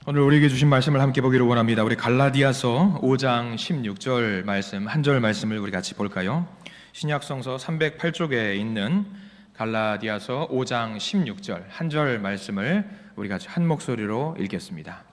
오늘 우리에게 주신 말씀을 함께 보기를 원합니다. 우리 갈라디아서 5장 16절 말씀, 한 절 말씀을 우리 같이 볼까요? 신약성서 308쪽에 있는 갈라디아서 5장 16절 한 절 말씀을 우리 같이 한 목소리로 읽겠습니다.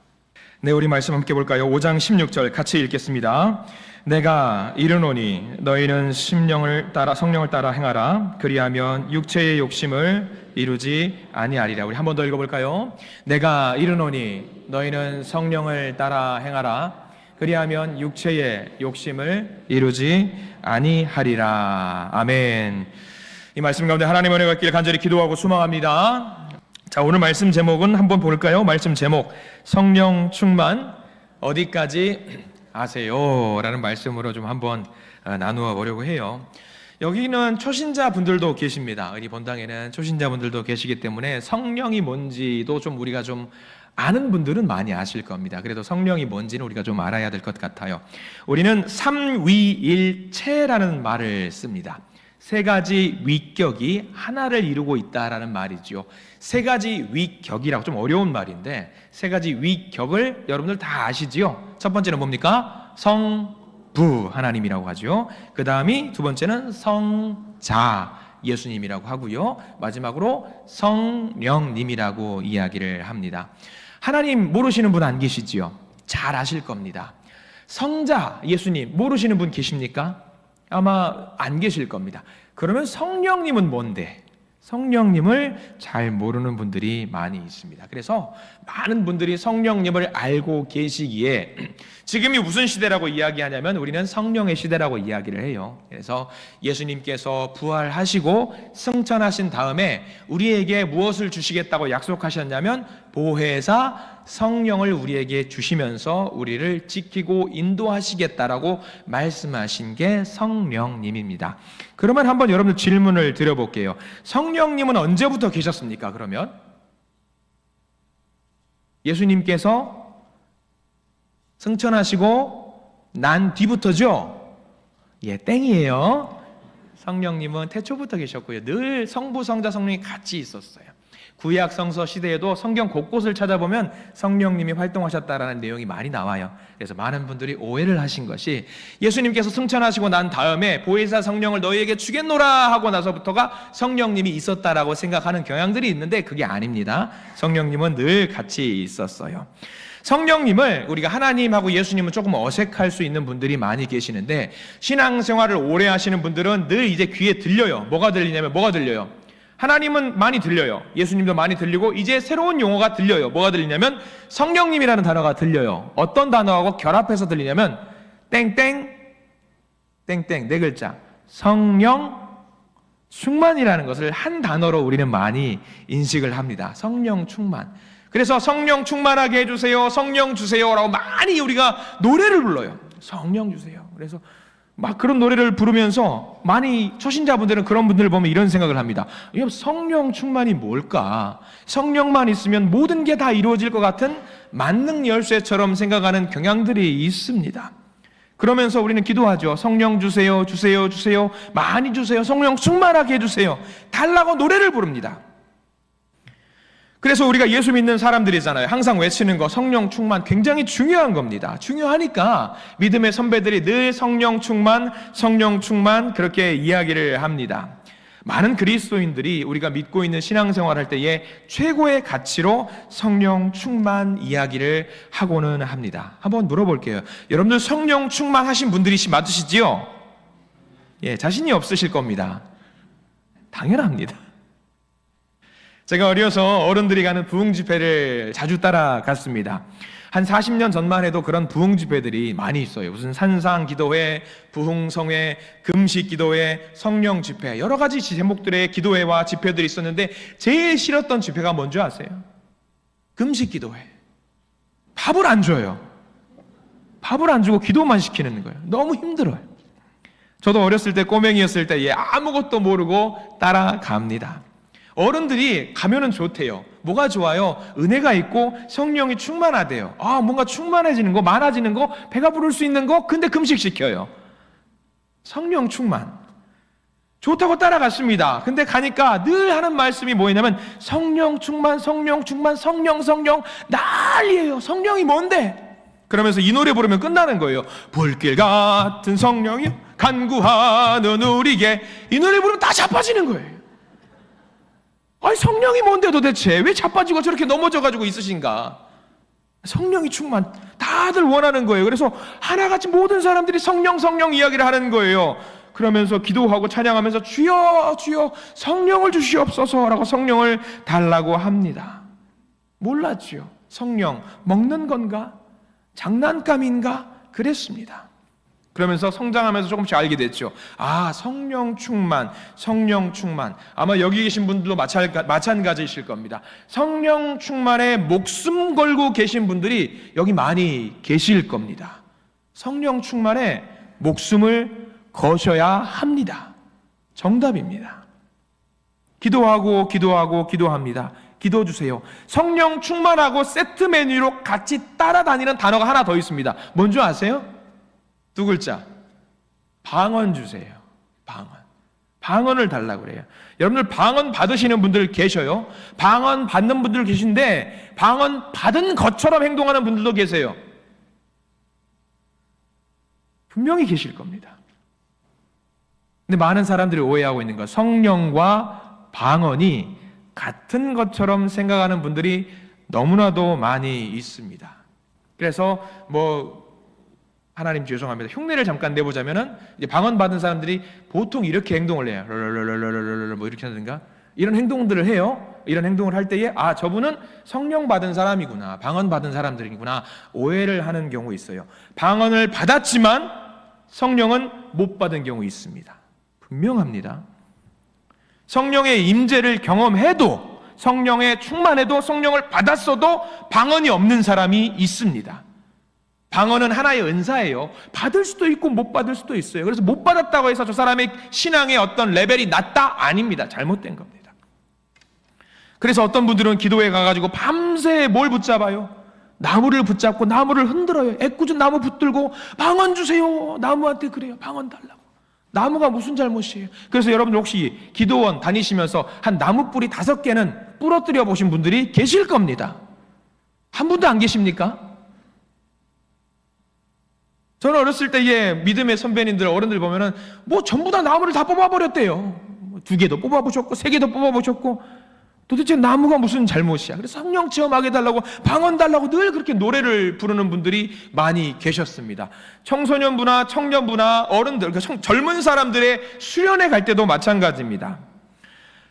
네, 우리 말씀 함께 볼까요? 5장 16절 같이 읽겠습니다. 내가 이르노니 너희는 성령을 따라 행하라. 그리하면 육체의 욕심을 이루지 아니하리라. 우리 한 번 더 읽어볼까요? 내가 이르노니 너희는 성령을 따라 행하라. 그리하면 육체의 욕심을 이루지 아니하리라. 아멘. 이 말씀 가운데 하나님의 은혜가 있기를 간절히 기도하고 소망합니다. 자, 오늘 말씀 제목은 한번 볼까요? 말씀 제목, 성령 충만 어디까지 아세요? 라는 말씀으로 좀 한번 나누어 보려고 해요. 여기는 초신자 분들도 계십니다. 우리 본당에는 초신자 분들도 계시기 때문에 성령이 뭔지도 좀 우리가 좀 아는 분들은 많이 아실 겁니다. 그래도 성령이 뭔지는 우리가 좀 알아야 될 것 같아요. 우리는 삼위일체라는 말을 씁니다. 세 가지 위격이 하나를 이루고 있다라는 말이죠. 세 가지 위격이라고 좀 어려운 말인데 세 가지 위격을 여러분들 다 아시지요? 첫 번째는 뭡니까? 성부 하나님이라고 하죠. 그 다음이 두 번째는 성자 예수님이라고 하고요. 마지막으로 성령님이라고 이야기를 합니다. 하나님 모르시는 분 안 계시지요? 잘 아실 겁니다. 성자 예수님 모르시는 분 계십니까? 아마 안 계실 겁니다. 그러면 성령님은 뭔데? 성령님을 잘 모르는 분들이 많이 있습니다. 그래서 많은 분들이 성령님을 알고 계시기에 지금이 무슨 시대라고 이야기하냐면 우리는 성령의 시대라고 이야기를 해요. 그래서 예수님께서 부활하시고 승천하신 다음에 우리에게 무엇을 주시겠다고 약속하셨냐면 보혜사 성령을 우리에게 주시면서 우리를 지키고 인도하시겠다라고 말씀하신 게 성령님입니다. 그러면 한번 여러분들 질문을 드려볼게요. 성령님은 언제부터 계셨습니까? 그러면 예수님께서 승천하시고 난 뒤부터죠? 예, 땡이에요. 성령님은 태초부터 계셨고요. 늘 성부, 성자, 성령이 같이 있었어요. 구약 성서 시대에도 성경 곳곳을 찾아보면 성령님이 활동하셨다라는 내용이 많이 나와요. 그래서 많은 분들이 오해를 하신 것이 예수님께서 승천하시고 난 다음에 보혜사 성령을 너희에게 주겠노라 하고 나서부터가 성령님이 있었다라고 생각하는 경향들이 있는데 그게 아닙니다. 성령님은 늘 같이 있었어요. 성령님을 우리가 하나님하고 예수님은 조금 어색할 수 있는 분들이 많이 계시는데 신앙생활을 오래 하시는 분들은 늘 이제 귀에 들려요. 뭐가 들리냐면 뭐가 들려요? 하나님은 많이 들려요. 예수님도 많이 들리고 이제 새로운 용어가 들려요. 뭐가 들리냐면 성령님이라는 단어가 들려요. 어떤 단어하고 결합해서 들리냐면 땡땡 땡땡 네 글자 성령 충만이라는 것을 한 단어로 우리는 많이 인식을 합니다. 성령 충만. 그래서 성령 충만하게 해주세요. 성령 주세요라고 많이 우리가 노래를 불러요. 성령 주세요. 그래서 막 그런 노래를 부르면서 많이 초신자분들은 그런 분들을 보면 이런 생각을 합니다. 성령 충만이 뭘까? 성령만 있으면 모든 게 다 이루어질 것 같은 만능 열쇠처럼 생각하는 경향들이 있습니다. 그러면서 우리는 기도하죠. 성령 주세요, 주세요, 주세요. 많이 주세요. 성령 충만하게 해주세요. 달라고 노래를 부릅니다. 그래서 우리가 예수 믿는 사람들이잖아요. 항상 외치는 거 성령 충만 굉장히 중요한 겁니다. 중요하니까 믿음의 선배들이 늘 성령 충만 그렇게 이야기를 합니다. 많은 그리스도인들이 우리가 믿고 있는 신앙생활 할 때에 최고의 가치로 성령 충만 이야기를 하고는 합니다. 한번 물어볼게요. 여러분들 성령 충만하신 분들이 맞으시지요? 예, 자신이 없으실 겁니다. 당연합니다. 제가 어려서 어른들이 가는 부흥 집회를 자주 따라갔습니다. 한 40년 전만 해도 그런 부흥 집회들이 많이 있어요. 무슨 산상 기도회, 부흥성회, 금식 기도회, 성령 집회 여러 가지 제목들의 기도회와 집회들이 있었는데 제일 싫었던 집회가 뭔지 아세요? 금식 기도회. 밥을 안 줘요. 밥을 안 주고 기도만 시키는 거예요. 너무 힘들어요. 저도 어렸을 때 꼬맹이였을 때 아무것도 모르고 따라갑니다. 어른들이 가면은 좋대요. 뭐가 좋아요? 은혜가 있고 성령이 충만하대요. 뭔가 충만해지는 거, 많아지는 거, 배가 부를 수 있는 거, 근데 금식시켜요. 성령 충만. 좋다고 따라갔습니다. 근데 가니까 늘 하는 말씀이 뭐였냐면 성령 충만, 성령 충만, 성령 난리예요. 성령이 뭔데? 그러면서 이 노래 부르면 끝나는 거예요. 불길 같은 성령이여 간구하는 우리에게. 이 노래 부르면 다 자빠지는 거예요. 아니 성령이 뭔데 도대체? 왜 자빠지고 저렇게 넘어져가지고 있으신가? 성령이 충만, 다들 원하는 거예요. 그래서 하나같이 모든 사람들이 성령 이야기를 하는 거예요. 그러면서 기도하고 찬양하면서 주여 주여 성령을 주시옵소서라고 성령을 달라고 합니다. 몰랐지요. 성령 먹는 건가? 장난감인가? 그랬습니다. 그러면서 성장하면서 조금씩 알게 됐죠. 아, 성령 충만. 아마 여기 계신 분들도 마찬가지이실 겁니다. 성령 충만에 목숨 걸고 계신 분들이 여기 많이 계실 겁니다. 성령 충만에 목숨을 거셔야 합니다. 정답입니다. 기도합니다. 기도 주세요. 성령 충만하고 세트 메뉴로 같이 따라다니는 단어가 하나 더 있습니다. 뭔지 아세요? 두 글자. 방언 주세요. 방언을 달라고 그래요. 여러분들 방언 받으시는 분들 계셔요. 방언 받는 분들 계신데 방언 받은 것처럼 행동하는 분들도 계세요. 분명히 계실 겁니다. 근데 많은 사람들이 오해하고 있는 것, 성령과 방언이 같은 것처럼 생각하는 분들이 너무나도 많이 있습니다. 그래서 하나님 죄송합니다. 흉내를 잠깐 내보자면은 이제 방언 받은 사람들이 보통 이렇게 행동을 해요. 이렇게 하든가 이런 행동들을 해요. 이런 행동을 할 때에 저분은 성령 받은 사람이구나, 방언 받은 사람들이구나 오해를 하는 경우 있어요. 방언을 받았지만 성령은 못 받은 경우 있습니다. 분명합니다. 성령의 임재를 경험해도, 성령에 충만해도, 성령을 받았어도 방언이 없는 사람이 있습니다. 방언은 하나의 은사예요. 받을 수도 있고 못 받을 수도 있어요. 그래서 못 받았다고 해서 저 사람의 신앙의 어떤 레벨이 낮다? 아닙니다. 잘못된 겁니다. 그래서 어떤 분들은 기도에 가가지고 밤새 뭘 붙잡아요? 나무를 붙잡고 나무를 흔들어요. 애꿎은 나무 붙들고 방언 주세요. 나무한테 그래요. 방언 달라고. 나무가 무슨 잘못이에요? 그래서 여러분들 혹시 기도원 다니시면서 한 나무 뿌리 5개는 부러뜨려 보신 분들이 계실 겁니다. 한 분도 안 계십니까? 저는 어렸을 때에 믿음의 선배님들, 어른들 보면은 전부 다 나무를 다 뽑아버렸대요. 2개도 뽑아보셨고 3개도 뽑아보셨고 도대체 나무가 무슨 잘못이야? 그래서 성령 체험하게 달라고 방언 달라고 늘 그렇게 노래를 부르는 분들이 많이 계셨습니다. 청소년부나 청년부나 어른들, 젊은 사람들의 수련회 갈 때도 마찬가지입니다.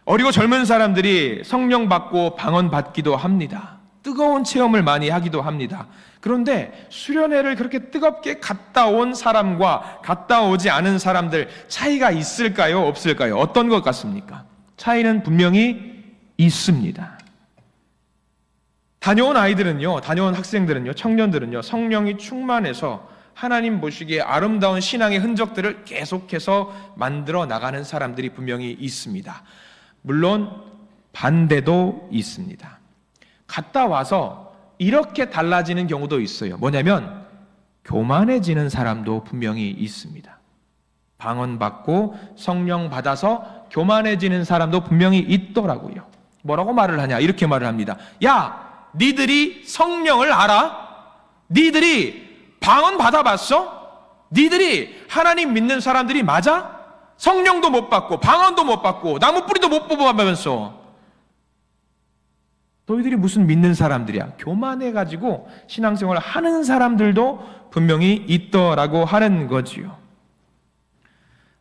어리고 젊은 사람들이 성령 받고 방언 받기도 합니다. 뜨거운 체험을 많이 하기도 합니다. 그런데 수련회를 그렇게 뜨겁게 갔다 온 사람과 갔다 오지 않은 사람들 차이가 있을까요? 없을까요? 어떤 것 같습니까? 차이는 분명히 있습니다. 다녀온 아이들은요, 다녀온 학생들은요, 청년들은요, 성령이 충만해서 하나님 보시기에 아름다운 신앙의 흔적들을 계속해서 만들어 나가는 사람들이 분명히 있습니다. 물론 반대도 있습니다. 갔다 와서 이렇게 달라지는 경우도 있어요. 뭐냐면 교만해지는 사람도 분명히 있습니다. 방언 받고 성령 받아서 교만해지는 사람도 분명히 있더라고요. 뭐라고 말을 하냐? 이렇게 말을 합니다. 야, 니들이 성령을 알아? 니들이 방언 받아봤어? 니들이 하나님 믿는 사람들이 맞아? 성령도 못 받고 방언도 못 받고 나무 뿌리도 못 뽑아가면서 너희들이 무슨 믿는 사람들이야? 교만해가지고 신앙생활을 하는 사람들도 분명히 있더라고 하는 거지요.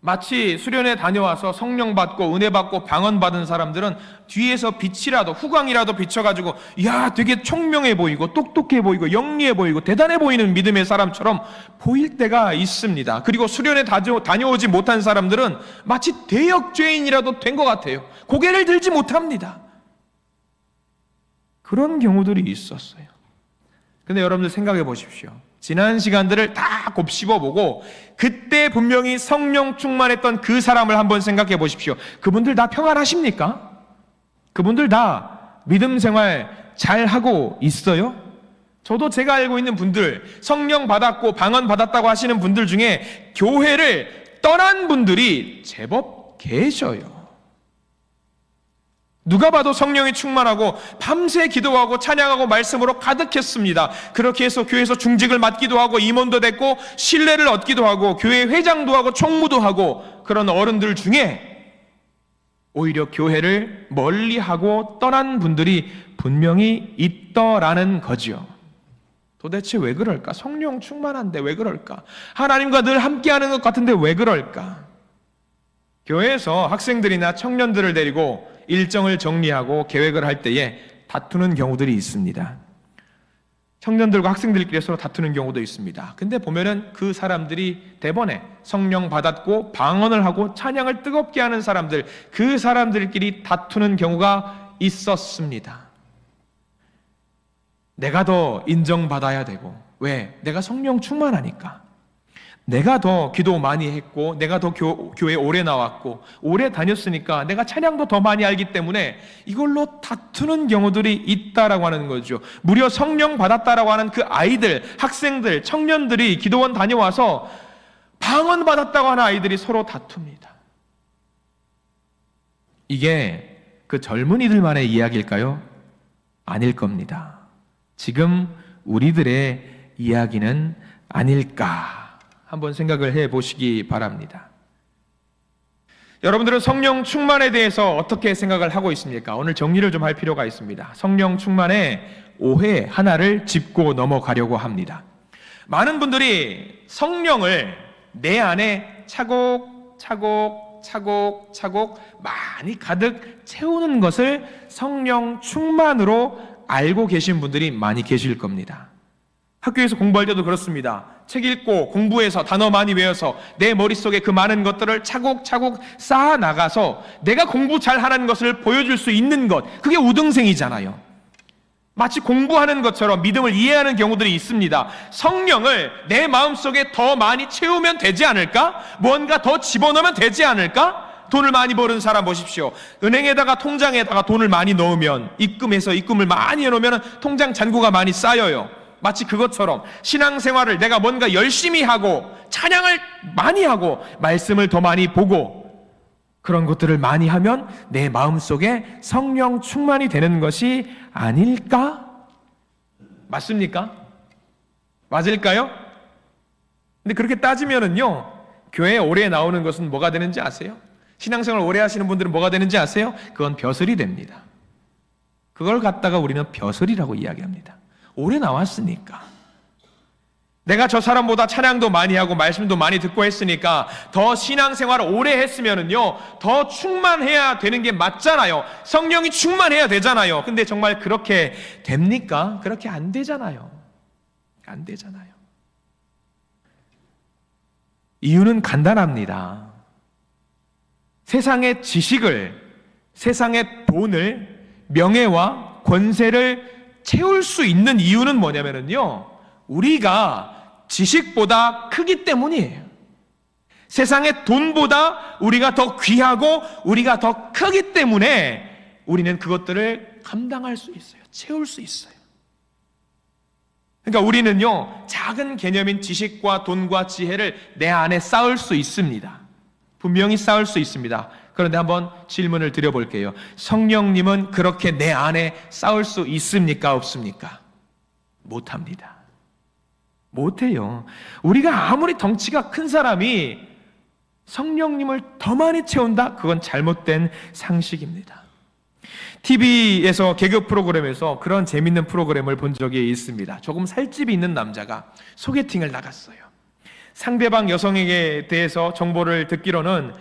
마치 수련회 다녀와서 성령 받고 은혜 받고 방언 받은 사람들은 뒤에서 빛이라도 후광이라도 비춰가지고 야 되게 총명해 보이고 똑똑해 보이고 영리해 보이고 대단해 보이는 믿음의 사람처럼 보일 때가 있습니다. 그리고 수련회 다녀오지 못한 사람들은 마치 대역죄인이라도 된 것 같아요. 고개를 들지 못합니다. 그런 경우들이 있었어요. 근데 여러분들 생각해 보십시오. 지난 시간들을 다 곱씹어보고 그때 분명히 성령 충만했던 그 사람을 한번 생각해 보십시오. 그분들 다 평안하십니까? 그분들 다 믿음 생활 잘하고 있어요? 저도 제가 알고 있는 분들, 성령 받았고 방언 받았다고 하시는 분들 중에 교회를 떠난 분들이 제법 계셔요. 누가 봐도 성령이 충만하고 밤새 기도하고 찬양하고 말씀으로 가득했습니다. 그렇게 해서 교회에서 중직을 맡기도 하고 임원도 됐고 신뢰를 얻기도 하고 교회 회장도 하고 총무도 하고 그런 어른들 중에 오히려 교회를 멀리하고 떠난 분들이 분명히 있더라는 거지요. 도대체 왜 그럴까? 성령 충만한데 왜 그럴까? 하나님과 늘 함께하는 것 같은데 왜 그럴까? 교회에서 학생들이나 청년들을 데리고 일정을 정리하고 계획을 할 때에 다투는 경우들이 있습니다. 청년들과 학생들끼리 서로 다투는 경우도 있습니다. 근데 보면은 그 사람들이 대번에 성령 받았고 방언을 하고 찬양을 뜨겁게 하는 사람들, 그 사람들끼리 다투는 경우가 있었습니다. 내가 더 인정받아야 되고, 왜? 내가 성령 충만하니까. 내가 더 기도 많이 했고 내가 더 교회 오래 나왔고 오래 다녔으니까 내가 찬양도 더 많이 알기 때문에 이걸로 다투는 경우들이 있다라고 하는 거죠. 무려 성령 받았다라고 하는 그 아이들, 학생들, 청년들이 기도원 다녀와서 방언 받았다고 하는 아이들이 서로 다툽니다. 이게 그 젊은이들만의 이야기일까요? 아닐 겁니다. 지금 우리들의 이야기는 아닐까 한번 생각을 해보시기 바랍니다. 여러분들은 성령 충만에 대해서 어떻게 생각을 하고 있습니까? 오늘 정리를 좀 할 필요가 있습니다. 성령 충만의 오해 하나를 짚고 넘어가려고 합니다. 많은 분들이 성령을 내 안에 차곡차곡 많이 가득 채우는 것을 성령 충만으로 알고 계신 분들이 많이 계실 겁니다. 학교에서 공부할 때도 그렇습니다. 책 읽고 공부해서 단어 많이 외워서 내 머릿속에 그 많은 것들을 차곡차곡 쌓아 나가서 내가 공부 잘하는 것을 보여줄 수 있는 것, 그게 우등생이잖아요. 마치 공부하는 것처럼 믿음을 이해하는 경우들이 있습니다. 성령을 내 마음속에 더 많이 채우면 되지 않을까? 뭔가 더 집어넣으면 되지 않을까? 돈을 많이 버는 사람 보십시오. 은행에다가 통장에다가 돈을 많이 넣으면 입금을 많이 해놓으면 통장 잔고가 많이 쌓여요. 마치 그것처럼 신앙생활을 내가 뭔가 열심히 하고 찬양을 많이 하고 말씀을 더 많이 보고 그런 것들을 많이 하면 내 마음속에 성령 충만이 되는 것이 아닐까? 맞습니까? 맞을까요? 근데 그렇게 따지면은요, 교회에 오래 나오는 것은 뭐가 되는지 아세요? 신앙생활 오래 하시는 분들은 뭐가 되는지 아세요? 그건 벼슬이 됩니다. 그걸 갖다가 우리는 벼슬이라고 이야기합니다. 오래 나왔으니까. 내가 저 사람보다 찬양도 많이 하고 말씀도 많이 듣고 했으니까 더 신앙생활을 오래 했으면은요, 더 충만해야 되는 게 맞잖아요. 성령이 충만해야 되잖아요. 근데 정말 그렇게 됩니까? 그렇게 안 되잖아요. 안 되잖아요. 이유는 간단합니다. 세상의 지식을, 세상의 돈을, 명예와 권세를 채울 수 있는 이유는 뭐냐면요, 우리가 지식보다 크기 때문이에요. 세상의 돈보다 우리가 더 귀하고 우리가 더 크기 때문에 우리는 그것들을 감당할 수 있어요. 채울 수 있어요. 그러니까 우리는요, 작은 개념인 지식과 돈과 지혜를 내 안에 쌓을 수 있습니다. 분명히 쌓을 수 있습니다. 그런데 한번 질문을 드려볼게요. 성령님은 그렇게 내 안에 쌓을 수 있습니까? 없습니까? 못합니다. 못해요. 우리가 아무리 덩치가 큰 사람이 성령님을 더 많이 채운다? 그건 잘못된 상식입니다. TV에서 개그 프로그램에서 그런 재밌는 프로그램을 본 적이 있습니다. 조금 살집이 있는 남자가 소개팅을 나갔어요. 상대방 여성에게 대해서 정보를 듣기로는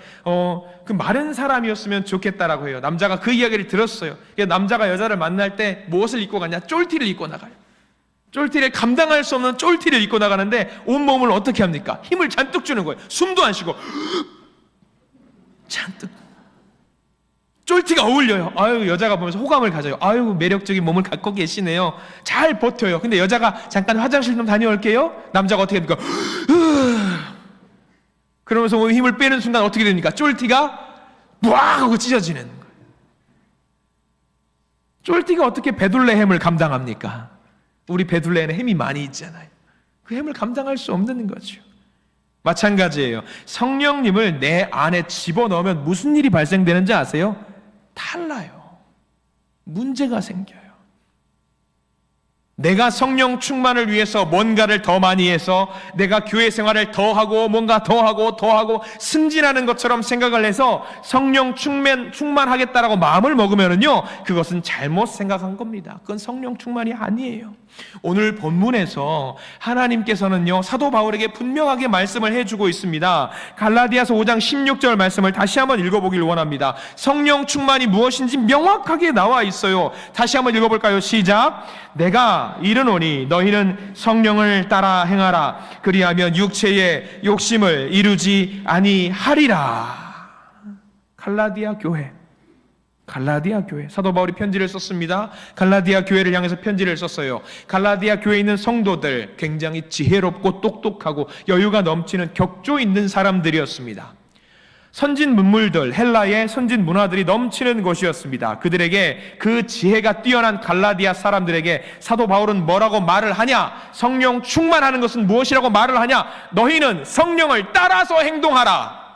그 마른 사람이었으면 좋겠다라고 해요. 남자가 그 이야기를 들었어요. 남자가 여자를 만날 때 무엇을 입고 가냐? 쫄티를 입고 나가요. 쫄티를 감당할 수 없는 쫄티를 입고 나가는데 온몸을 어떻게 합니까? 힘을 잔뜩 주는 거예요. 숨도 안 쉬고 잔뜩. 쫄티가 어울려요. 아유, 여자가 보면서 호감을 가져요. 아유, 매력적인 몸을 갖고 계시네요. 잘 버텨요. 근데 여자가 잠깐 화장실 좀 다녀올게요. 남자가 어떻게 됩니까? 그러면서 힘을 빼는 순간 어떻게 됩니까? 쫄티가 무악 하고 찢어지는 거예요. 쫄티가 어떻게 베들레헴을 감당합니까? 우리 베들레헴에 햄이 많이 있잖아요. 그 햄을 감당할 수 없는 거죠. 마찬가지예요. 성령님을 내 안에 집어넣으면 무슨 일이 발생되는지 아세요? 달라요. 문제가 생겨요. 내가 성령 충만을 위해서 뭔가를 더 많이 해서 내가 교회 생활을 더 하고 뭔가 더 하고 승진하는 것처럼 생각을 해서 성령 충만하겠다라고 마음을 먹으면은요, 그것은 잘못 생각한 겁니다. 그건 성령 충만이 아니에요. 오늘 본문에서 하나님께서는요, 사도 바울에게 분명하게 말씀을 해주고 있습니다. 갈라디아서 5장 16절 말씀을 다시 한번 읽어보길 원합니다. 성령 충만이 무엇인지 명확하게 나와 있어요. 다시 한번 읽어볼까요? 시작. 내가 이르노니 너희는 성령을 따라 행하라. 그리하면 육체의 욕심을 이루지 아니하리라. 갈라디아 교회, 사도 바울이 편지를 썼습니다. 갈라디아 교회를 향해서 편지를 썼어요. 갈라디아 교회에 있는 성도들, 굉장히 지혜롭고 똑똑하고 여유가 넘치는 격조 있는 사람들이었습니다. 선진 문물들, 헬라의 선진 문화들이 넘치는 곳이었습니다. 그들에게, 그 지혜가 뛰어난 갈라디아 사람들에게 사도 바울은 뭐라고 말을 하냐? 성령 충만하는 것은 무엇이라고 말을 하냐? 너희는 성령을 따라서 행동하라.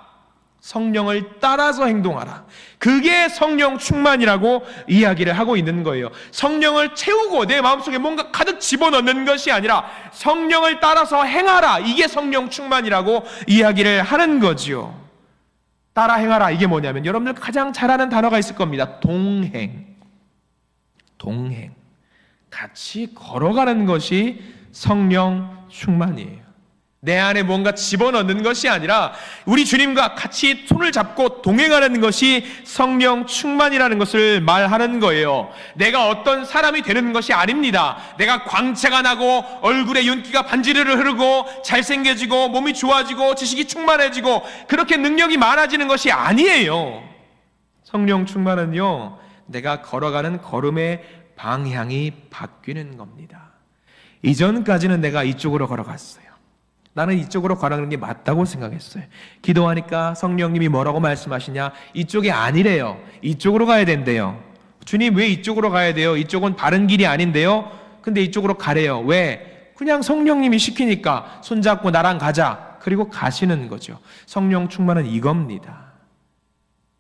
성령을 따라서 행동하라. 그게 성령 충만이라고 이야기를 하고 있는 거예요. 성령을 채우고 내 마음속에 뭔가 가득 집어넣는 것이 아니라 성령을 따라서 행하라. 이게 성령 충만이라고 이야기를 하는 거지요. 따라 행하라, 이게 뭐냐면 여러분들 가장 잘 아는 단어가 있을 겁니다. 동행. 같이 걸어가는 것이 성령 충만이에요. 내 안에 뭔가 집어넣는 것이 아니라 우리 주님과 같이 손을 잡고 동행하는 것이 성령 충만이라는 것을 말하는 거예요. 내가 어떤 사람이 되는 것이 아닙니다. 내가 광채가 나고 얼굴에 윤기가 반지르르 흐르고 잘생겨지고 몸이 좋아지고 지식이 충만해지고 그렇게 능력이 많아지는 것이 아니에요. 성령 충만은요, 내가 걸어가는 걸음의 방향이 바뀌는 겁니다. 이전까지는 내가 이쪽으로 걸어갔어요. 나는 이쪽으로 가라는 게 맞다고 생각했어요. 기도하니까 성령님이 뭐라고 말씀하시냐? 이쪽이 아니래요. 이쪽으로 가야 된대요. 주님, 왜 이쪽으로 가야 돼요? 이쪽은 바른 길이 아닌데요? 근데 이쪽으로 가래요. 왜? 그냥 성령님이 시키니까 손잡고 나랑 가자. 그리고 가시는 거죠. 성령 충만은 이겁니다.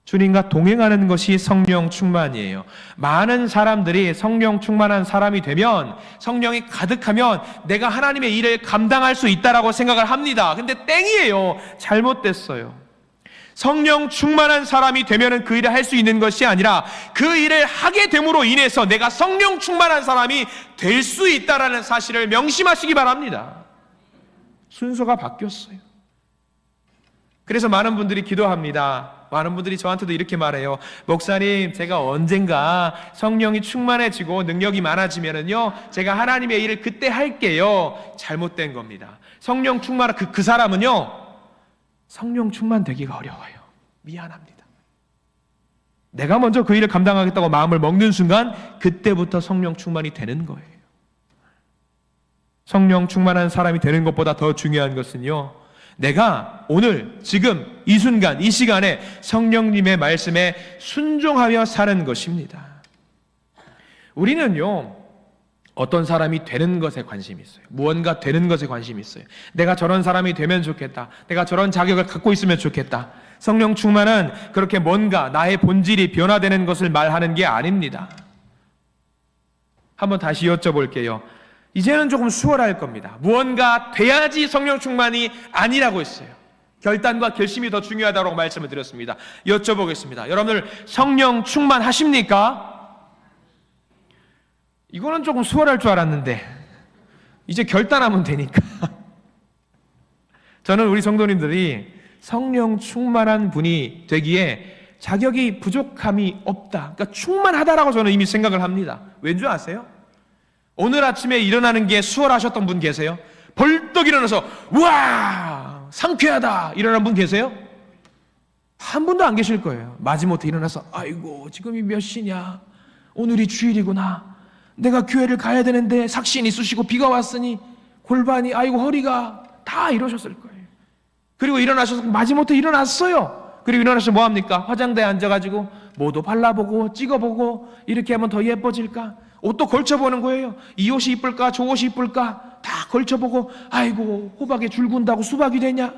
주님과 동행하는 것이 성령 충만이에요. 많은 사람들이 성령 충만한 사람이 되면, 성령이 가득하면 내가 하나님의 일을 감당할 수 있다라고 생각을 합니다. 근데 땡이에요. 잘못됐어요. 성령 충만한 사람이 되면 그 일을 할 수 있는 것이 아니라 그 일을 하게 됨으로 인해서 내가 성령 충만한 사람이 될 수 있다라는 사실을 명심하시기 바랍니다. 순서가 바뀌었어요. 그래서 많은 분들이 기도합니다. 많은 분들이 저한테도 이렇게 말해요. 목사님, 제가 언젠가 성령이 충만해지고 능력이 많아지면은요, 제가 하나님의 일을 그때 할게요. 잘못된 겁니다. 성령 충만한 그 사람은요, 성령 충만되기가 어려워요. 미안합니다. 내가 먼저 그 일을 감당하겠다고 마음을 먹는 순간 그때부터 성령 충만이 되는 거예요. 성령 충만한 사람이 되는 것보다 더 중요한 것은요, 내가 오늘 지금 이 순간 이 시간에 성령님의 말씀에 순종하며 사는 것입니다. 우리는요, 어떤 사람이 되는 것에 관심이 있어요. 무언가 되는 것에 관심이 있어요. 내가 저런 사람이 되면 좋겠다. 내가 저런 자격을 갖고 있으면 좋겠다. 성령 충만은 그렇게 뭔가 나의 본질이 변화되는 것을 말하는 게 아닙니다. 한번 다시 여쭤볼게요. 이제는 조금 수월할 겁니다. 무언가 돼야지 성령 충만이 아니라고 했어요. 결단과 결심이 더 중요하다고 말씀을 드렸습니다. 여쭤보겠습니다. 여러분들 성령 충만하십니까? 이거는 조금 수월할 줄 알았는데 이제 결단하면 되니까. 저는 우리 성도님들이 성령 충만한 분이 되기에 자격이 부족함이 없다. 그러니까 충만하다라고 저는 이미 생각을 합니다. 왠지 아세요? 오늘 아침에 일어나는 게 수월하셨던 분 계세요? 벌떡 일어나서 우와 상쾌하다 일어난 분 계세요? 한 분도 안 계실 거예요. 마지못해 일어나서 아이고 지금이 몇 시냐, 오늘이 주일이구나, 내가 교회를 가야 되는데 삭신이 쑤시고 비가 왔으니 골반이 아이고 허리가, 다 이러셨을 거예요. 그리고 일어나셔서 마지못해 일어났어요. 그리고 일어나서 뭐합니까? 화장대에 앉아가지고 뭐도 발라보고 찍어보고 이렇게 하면 더 예뻐질까? 옷도 걸쳐보는 거예요. 이 옷이 이쁠까? 저 옷이 이쁠까? 다 걸쳐보고 아이고 호박에 줄 군다고 수박이 되냐?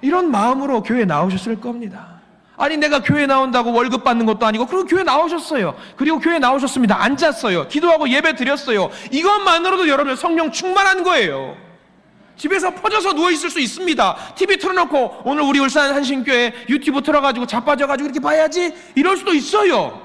이런 마음으로 교회에 나오셨을 겁니다. 아니 내가 교회 나온다고 월급 받는 것도 아니고 그리고 교회 나오셨어요. 그리고 교회 나오셨습니다. 앉았어요. 기도하고 예배 드렸어요. 이것만으로도 여러분 성령 충만한 거예요. 집에서 퍼져서 누워있을 수 있습니다. TV 틀어놓고 오늘 우리 울산 한신교회 유튜브 틀어가지고 자빠져가지고 이렇게 봐야지 이럴 수도 있어요.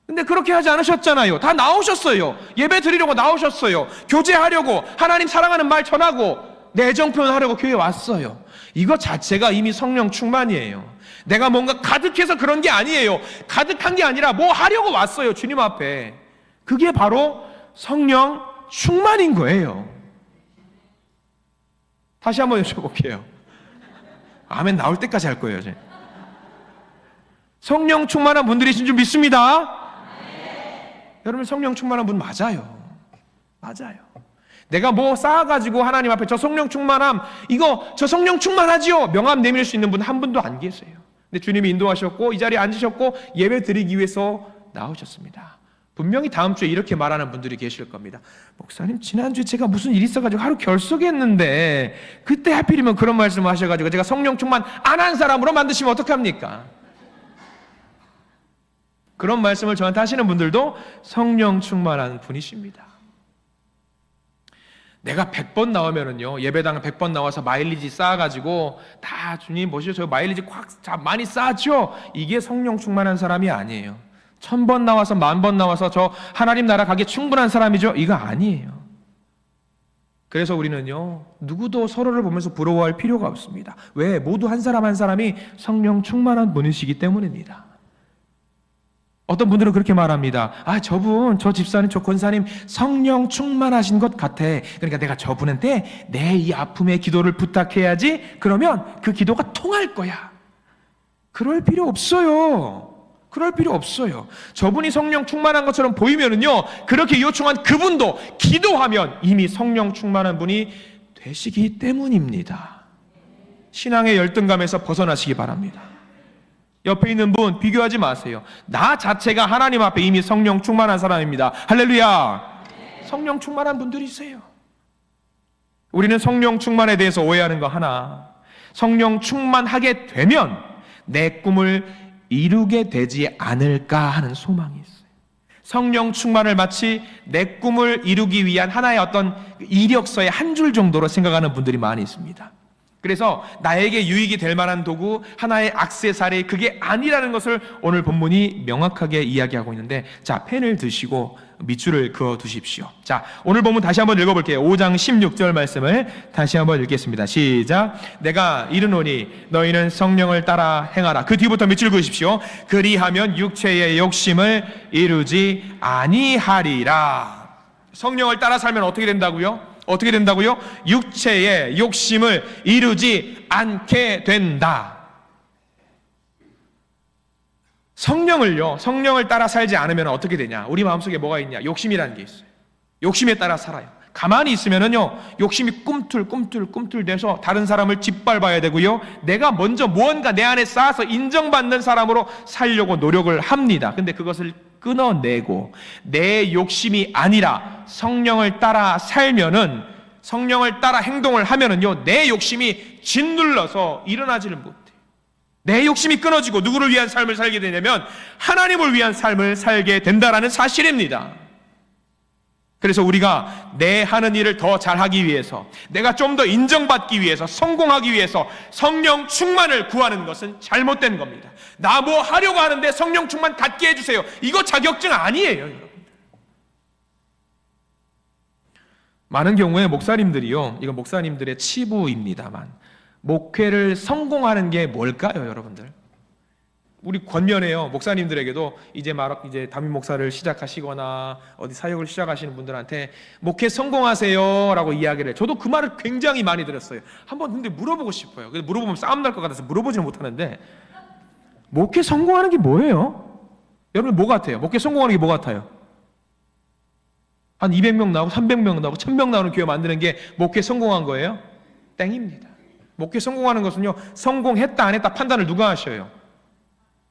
근데 그렇게 하지 않으셨잖아요. 다 나오셨어요. 예배 드리려고 나오셨어요. 교제하려고, 하나님 사랑하는 말 전하고, 내 애정 표현하려고 교회에 왔어요. 이거 자체가 이미 성령 충만이에요. 내가 뭔가 가득해서 그런 게 아니에요. 가득한 게 아니라 뭐 하려고 왔어요. 주님 앞에. 그게 바로 성령 충만인 거예요. 다시 한번 여쭤볼게요. 아멘 나올 때까지 할 거예요. 이제. 성령 충만한 분들이신 줄 믿습니다. 여러분 성령 충만한 분 맞아요. 맞아요. 내가 뭐 쌓아가지고 하나님 앞에 저 성령 충만함 이거 저 성령 충만하지요 명함 내밀 수 있는 분 한 분도 안 계세요. 근데 주님이 인도하셨고 이 자리에 앉으셨고 예배 드리기 위해서 나오셨습니다. 분명히 다음 주에 이렇게 말하는 분들이 계실 겁니다. 목사님 지난주에 제가 무슨 일이 있어가지고 하루 결석했는데 그때 하필이면 그런 말씀을 하셔가지고 제가 성령 충만 안 한 사람으로 만드시면 어떡합니까? 그런 말씀을 저한테 하시는 분들도 성령 충만한 분이십니다. 내가 100번 나오면은요, 예배당 100번 나와서 마일리지 쌓아가지고 다 주님 보시죠. 저 마일리지 꽉 많이 쌓았죠? 이게 성령 충만한 사람이 아니에요. 1000번 나와서 10,000번 나와서 저 하나님 나라 가기에 충분한 사람이죠? 이거 아니에요. 그래서 우리는요, 누구도 서로를 보면서 부러워할 필요가 없습니다. 왜? 모두 한 사람 한 사람이 성령 충만한 분이시기 때문입니다. 어떤 분들은 그렇게 말합니다. 아, 저분, 저 집사님, 저 권사님 성령 충만하신 것 같아. 그러니까 내가 저분한테 내 이 아픔의 기도를 부탁해야지. 그러면 그 기도가 통할 거야. 그럴 필요 없어요. 그럴 필요 없어요. 저분이 성령 충만한 것처럼 보이면은요, 그렇게 요청한 그분도 기도하면 이미 성령 충만한 분이 되시기 때문입니다. 신앙의 열등감에서 벗어나시기 바랍니다. 옆에 있는 분 비교하지 마세요. 나 자체가 하나님 앞에 이미 성령 충만한 사람입니다. 할렐루야. 성령 충만한 분들이세요. 우리는 성령 충만에 대해서 오해하는 거 하나. 성령 충만하게 되면 내 꿈을 이루게 되지 않을까 하는 소망이 있어요. 성령 충만을 마치 내 꿈을 이루기 위한 하나의 어떤 이력서의 한 줄 정도로 생각하는 분들이 많이 있습니다. 그래서 나에게 유익이 될 만한 도구, 하나의 액세서리, 그게 아니라는 것을 오늘 본문이 명확하게 이야기하고 있는데, 자, 펜을 드시고 밑줄을 그어 두십시오. 자, 오늘 본문 다시 한번 읽어볼게요. 5장 16절 말씀을 다시 한번 읽겠습니다. 시작. 내가 이르노니 너희는 성령을 따라 행하라. 그 뒤부터 밑줄 그으십시오. 그리하면 육체의 욕심을 이루지 아니하리라. 성령을 따라 살면 어떻게 된다고요? 어떻게 된다고요? 육체의 욕심을 이루지 않게 된다. 성령을 따라 살지 않으면 어떻게 되냐? 우리 마음속에 뭐가 있냐? 욕심이라는 게 있어요. 욕심에 따라 살아요. 가만히 있으면은요, 욕심이 꿈틀꿈틀 돼서 다른 사람을 짓밟아야 되고요, 내가 먼저 무언가 내 안에 쌓아서 인정받는 사람으로 살려고 노력을 합니다. 근데 그것을 끊어내고 내 욕심이 아니라 성령을 따라 살면은, 성령을 따라 행동을 하면은요, 내 욕심이 짓눌러서 일어나지를 못해요. 내 욕심이 끊어지고 누구를 위한 삶을 살게 되냐면 하나님을 위한 삶을 살게 된다라는 사실입니다. 그래서 우리가 내 하는 일을 더 잘하기 위해서, 내가 좀 더 인정받기 위해서, 성공하기 위해서 성령 충만을 구하는 것은 잘못된 겁니다. 나 뭐 하려고 하는데 성령 충만 갖게 해주세요. 이거 자격증 아니에요, 여러분. 많은 경우에 목사님들이요, 이건 목사님들의 치부입니다만, 목회를 성공하는 게 뭘까요, 여러분들? 우리 권면해요. 목사님들에게도 이제 담임 목사를 시작하시거나 어디 사역을 시작하시는 분들한테 목회 성공하세요라고 이야기를 해요. 저도 그 말을 굉장히 많이 들었어요. 한번 근데 물어보고 싶어요. 근데 물어보면 싸움 날 것 같아서 물어보지는 못하는데, 목회 성공하는 게 뭐예요? 여러분 뭐 같아요? 목회 성공하는 게 뭐 같아요? 한 200명 나오고 300명 나오고 1000명 나오는 교회 만드는 게 목회 성공한 거예요? 땡입니다. 목회 성공하는 것은요, 성공했다 안 했다 판단을 누가 하셔요?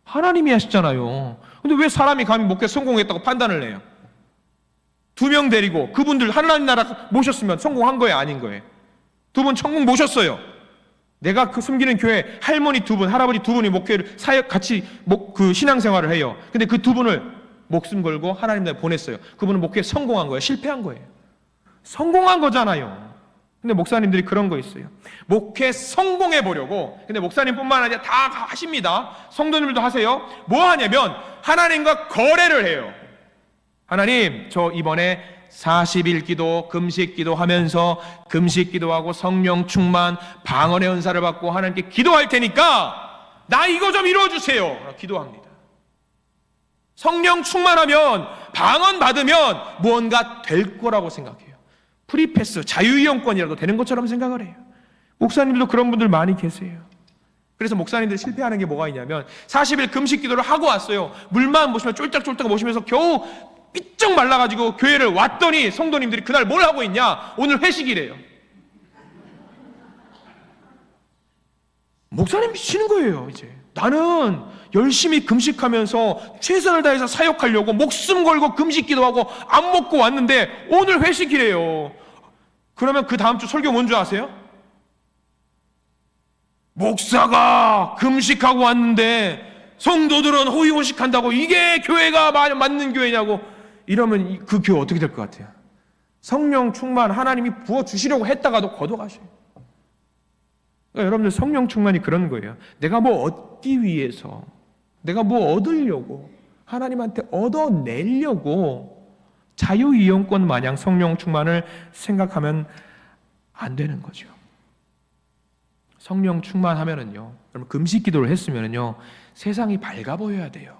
하나님이 하시잖아요. 근데 왜 사람이 감히 목회 성공했다고 판단을 해요? 2명 데리고 그분들 하나님 나라 모셨으면 성공한 거예요, 아닌 거예요? 2분 천국 모셨어요. 내가 그 숨기는 교회 할머니 2분, 할아버지 2분이 목회를 같이 신앙생활을 해요. 근데 그 2분을 목숨 걸고 하나님께 보냈어요. 그분은 목회에 성공한 거예요? 실패한 거예요? 성공한 거잖아요. 근데 목사님들이 그런 거 있어요. 목회 성공해 보려고. 근데 목사님뿐만 아니라 다 하십니다. 성도님들도 하세요. 뭐 하냐면 하나님과 거래를 해요. 하나님, 저 이번에 40일 기도, 금식 기도하면서 금식 기도하고 성령 충만, 방언의 은사를 받고 하나님께 기도할 테니까 나 이거 좀 이루어주세요. 기도합니다. 성령 충만하면, 방언 받으면 무언가 될 거라고 생각해요. 프리패스, 자유이용권이라도 되는 것처럼 생각을 해요. 목사님들도 그런 분들 많이 계세요. 그래서 목사님들 실패하는 게 뭐가 있냐면 40일 금식 기도를 하고 왔어요. 물만 모시면 쫄딱쫄딱 모시면서 겨우 삐쩍 말라가지고 교회를 왔더니 성도님들이 그날 뭘 하고 있냐? 오늘 회식이래요. 목사님 미치는 거예요. 이제 나는 열심히 금식하면서 최선을 다해서 사역하려고 목숨 걸고 금식 기도하고 안 먹고 왔는데 오늘 회식이래요. 그러면 그 다음 주 설교 뭔 줄 아세요? 목사가 금식하고 왔는데 성도들은 호의호식한다고 이게 교회가 맞는 교회냐고 이러면 그 교회 어떻게 될 것 같아요? 성령 충만 하나님이 부어주시려고 했다가도 거둬가셔요. 그러니까 여러분들 성령 충만이 그런 거예요. 내가 뭐 얻기 위해서, 내가 뭐 얻으려고, 하나님한테 얻어내려고 자유이용권 마냥 성령 충만을 생각하면 안 되는 거죠. 성령 충만하면은요, 여러분 금식 기도를 했으면은요, 세상이 밝아 보여야 돼요.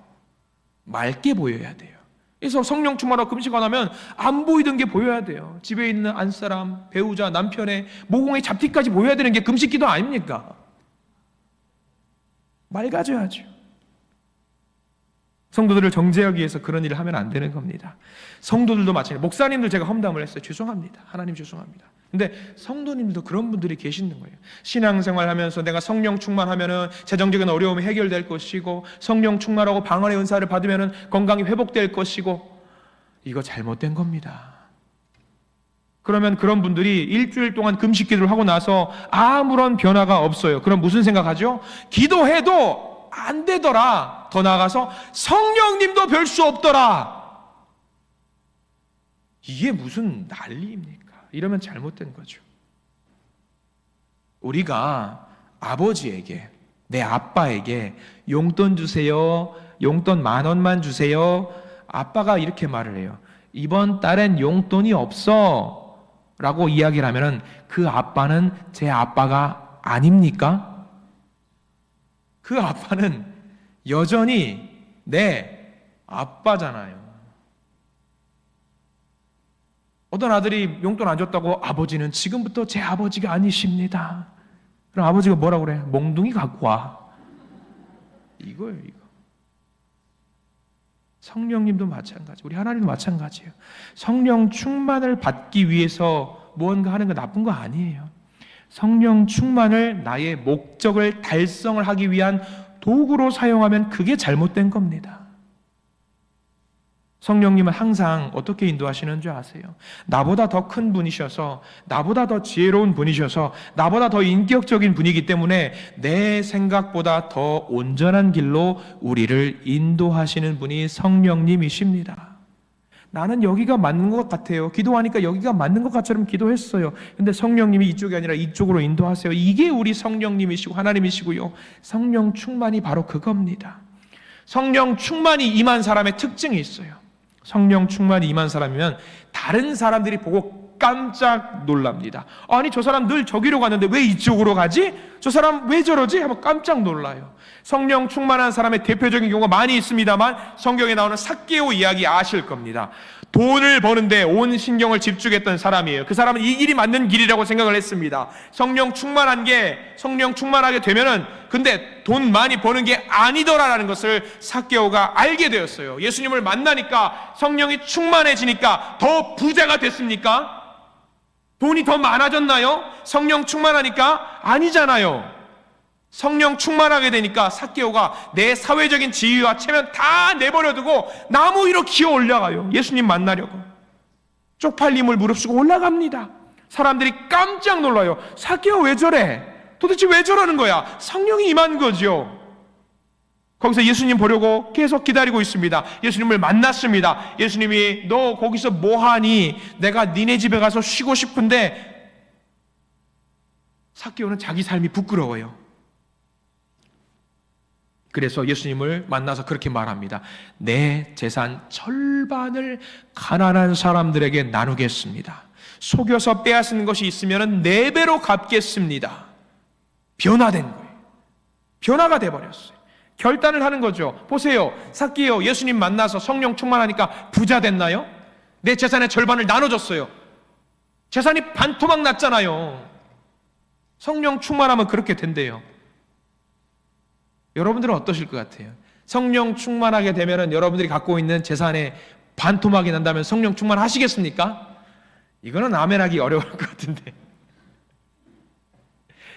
맑게 보여야 돼요. 그래서 성령 충만하고 금식 안 하면 안 보이던 게 보여야 돼요. 집에 있는 안사람, 배우자, 남편의 모공의 잡티까지 보여야 되는 게 금식 기도 아닙니까? 맑아져야죠. 성도들을 정죄하기 위해서 그런 일을 하면 안 되는 겁니다. 성도들도 마찬가지로, 목사님들 제가 험담을 했어요. 죄송합니다. 하나님 죄송합니다. 근데 성도님들도 그런 분들이 계시는 거예요. 신앙생활 하면서 내가 성령 충만하면은 재정적인 어려움이 해결될 것이고, 성령 충만하고 방언의 은사를 받으면은 건강이 회복될 것이고, 이거 잘못된 겁니다. 그러면 그런 분들이 일주일 동안 금식 기도를 하고 나서 아무런 변화가 없어요. 그럼 무슨 생각하죠? 기도해도 안 되더라. 더 나아가서 성령님도 별 수 없더라. 이게 무슨 난리입니까? 이러면 잘못된 거죠. 우리가 아버지에게, 내 아빠에게 용돈 주세요, 용돈 10,000원만 주세요, 아빠가 이렇게 말을 해요. 이번 달엔 용돈이 없어 라고 이야기를 하면 그 아빠는 제 아빠가 아닙니까? 그 아빠는 여전히 내 아빠잖아요. 어떤 아들이 용돈 안 줬다고 아버지는 지금부터 제 아버지가 아니십니다. 그럼 아버지가 뭐라고 그래? 몽둥이 갖고 와. 이거예요, 이거. 성령님도 마찬가지, 우리 하나님도 마찬가지예요. 성령 충만을 받기 위해서 무언가 하는 거 나쁜 거 아니에요. 성령 충만을 나의 목적을 달성을 하기 위한 도구로 사용하면 그게 잘못된 겁니다. 성령님은 항상 어떻게 인도하시는 줄 아세요? 나보다 더 큰 분이셔서, 나보다 더 지혜로운 분이셔서, 나보다 더 인격적인 분이기 때문에 내 생각보다 더 온전한 길로 우리를 인도하시는 분이 성령님이십니다. 나는 여기가 맞는 것 같아요. 기도하니까 여기가 맞는 것 같처럼 기도했어요. 근데 성령님이 이쪽이 아니라 이쪽으로 인도하세요. 이게 우리 성령님이시고 하나님이시고요. 성령 충만이 바로 그겁니다. 성령 충만이 임한 사람의 특징이 있어요. 성령 충만이 임한 사람이면 다른 사람들이 보고 깜짝 놀랍니다. 아니, 저 사람 늘 저기로 갔는데 왜 이쪽으로 가지? 저 사람 왜 저러지? 하면 깜짝 놀라요. 성령 충만한 사람의 대표적인 경우가 많이 있습니다만 성경에 나오는 삭개오 이야기 아실 겁니다. 돈을 버는데 온 신경을 집중했던 사람이에요. 그 사람은 이 길이 맞는 길이라고 생각을 했습니다. 성령 충만하게 되면은 근데 돈 많이 버는 게 아니더라라는 것을 삭개오가 알게 되었어요. 예수님을 만나니까 성령이 충만해지니까 더 부자가 됐습니까? 돈이 더 많아졌나요? 성령 충만하니까? 아니잖아요. 성령 충만하게 되니까 삭개오가 내 사회적인 지위와 체면 다 내버려두고 나무 위로 기어 올라가요. 예수님 만나려고. 쪽팔림을 무릅쓰고 올라갑니다. 사람들이 깜짝 놀라요. 삭개오 왜 저래? 도대체 왜 저러는 거야? 성령이 임한 거죠. 거기서 예수님 보려고 계속 기다리고 있습니다. 예수님을 만났습니다. 예수님이 너 거기서 뭐하니? 내가 니네 집에 가서 쉬고 싶은데 삭개오는 자기 삶이 부끄러워요. 그래서 예수님을 만나서 그렇게 말합니다. 내 재산 절반을 가난한 사람들에게 나누겠습니다. 속여서 빼앗은 것이 있으면 4배로 갚겠습니다. 변화된 거예요. 변화가 돼버렸어요. 결단을 하는 거죠. 보세요. 삭개오 예수님 만나서 성령 충만하니까 부자 됐나요? 내 재산의 절반을 나눠줬어요. 재산이 반토막 났잖아요. 성령 충만하면 그렇게 된대요. 여러분들은 어떠실 것 같아요? 성령 충만하게 되면 여러분들이 갖고 있는 재산에 반토막이 난다면 성령 충만하시겠습니까? 이거는 아멘하기 어려울 것 같은데.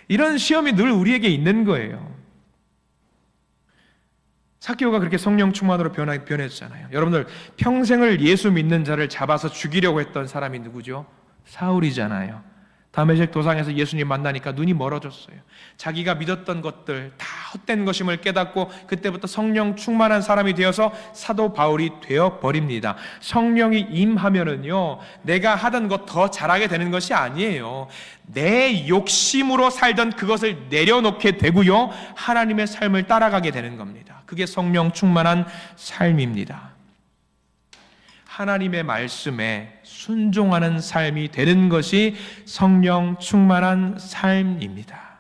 이런 시험이 늘 우리에게 있는 거예요. 삭개오가 그렇게 성령 충만으로 변했잖아요. 여러분들 평생을 예수 믿는 자를 잡아서 죽이려고 했던 사람이 누구죠? 사울이잖아요. 다메섹 도상에서 예수님 만나니까 눈이 멀어졌어요. 자기가 믿었던 것들 다 헛된 것임을 깨닫고 그때부터 성령 충만한 사람이 되어서 사도 바울이 되어버립니다. 성령이 임하면은요, 내가 하던 것 더 잘하게 되는 것이 아니에요. 내 욕심으로 살던 그것을 내려놓게 되고요, 하나님의 삶을 따라가게 되는 겁니다. 그게 성령 충만한 삶입니다. 하나님의 말씀에 순종하는 삶이 되는 것이 성령 충만한 삶입니다.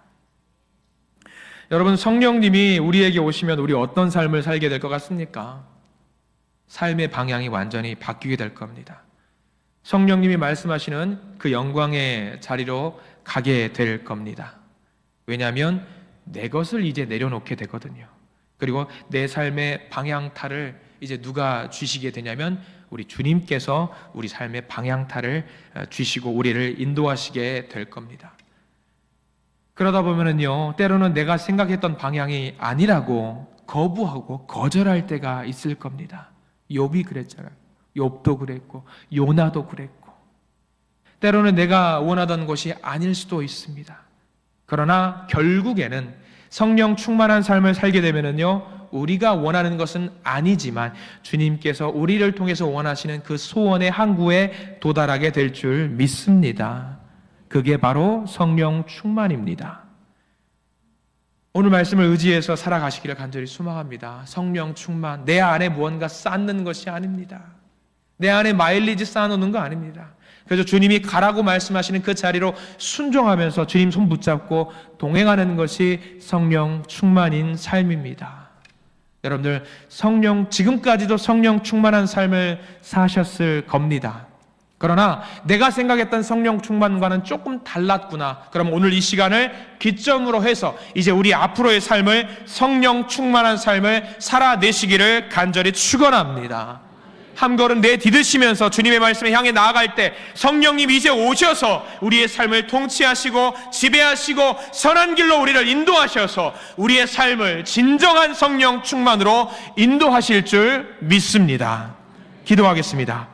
여러분, 성령님이 우리에게 오시면 우리 어떤 삶을 살게 될 것 같습니까? 삶의 방향이 완전히 바뀌게 될 겁니다. 성령님이 말씀하시는 그 영광의 자리로 가게 될 겁니다. 왜냐하면 내 것을 이제 내려놓게 되거든요. 그리고 내 삶의 방향타를 이제 누가 쥐시게 되냐면 우리 주님께서 우리 삶의 방향타를 쥐시고 우리를 인도하시게 될 겁니다. 그러다 보면은요, 때로는 내가 생각했던 방향이 아니라고 거부하고 거절할 때가 있을 겁니다. 욥이 그랬잖아요. 욥도 그랬고 요나도 그랬고, 때로는 내가 원하던 것이 아닐 수도 있습니다. 그러나 결국에는 성령 충만한 삶을 살게 되면은요, 우리가 원하는 것은 아니지만 주님께서 우리를 통해서 원하시는 그 소원의 항구에 도달하게 될 줄 믿습니다. 그게 바로 성령 충만입니다. 오늘 말씀을 의지해서 살아가시기를 간절히 소망합니다. 성령 충만, 내 안에 무언가 쌓는 것이 아닙니다. 내 안에 마일리지 쌓아놓는 거 아닙니다. 그래서 주님이 가라고 말씀하시는 그 자리로 순종하면서 주님 손 붙잡고 동행하는 것이 성령 충만인 삶입니다. 여러분들, 지금까지도 성령 충만한 삶을 사셨을 겁니다. 그러나 내가 생각했던 성령 충만과는 조금 달랐구나. 그럼 오늘 이 시간을 기점으로 해서 이제 우리 앞으로의 삶을 성령 충만한 삶을 살아내시기를 간절히 축원합니다. 한 걸음 내디드시면서 주님의 말씀에 향해 나아갈 때 성령님 이제 오셔서 우리의 삶을 통치하시고 지배하시고 선한 길로 우리를 인도하셔서 우리의 삶을 진정한 성령 충만으로 인도하실 줄 믿습니다. 기도하겠습니다.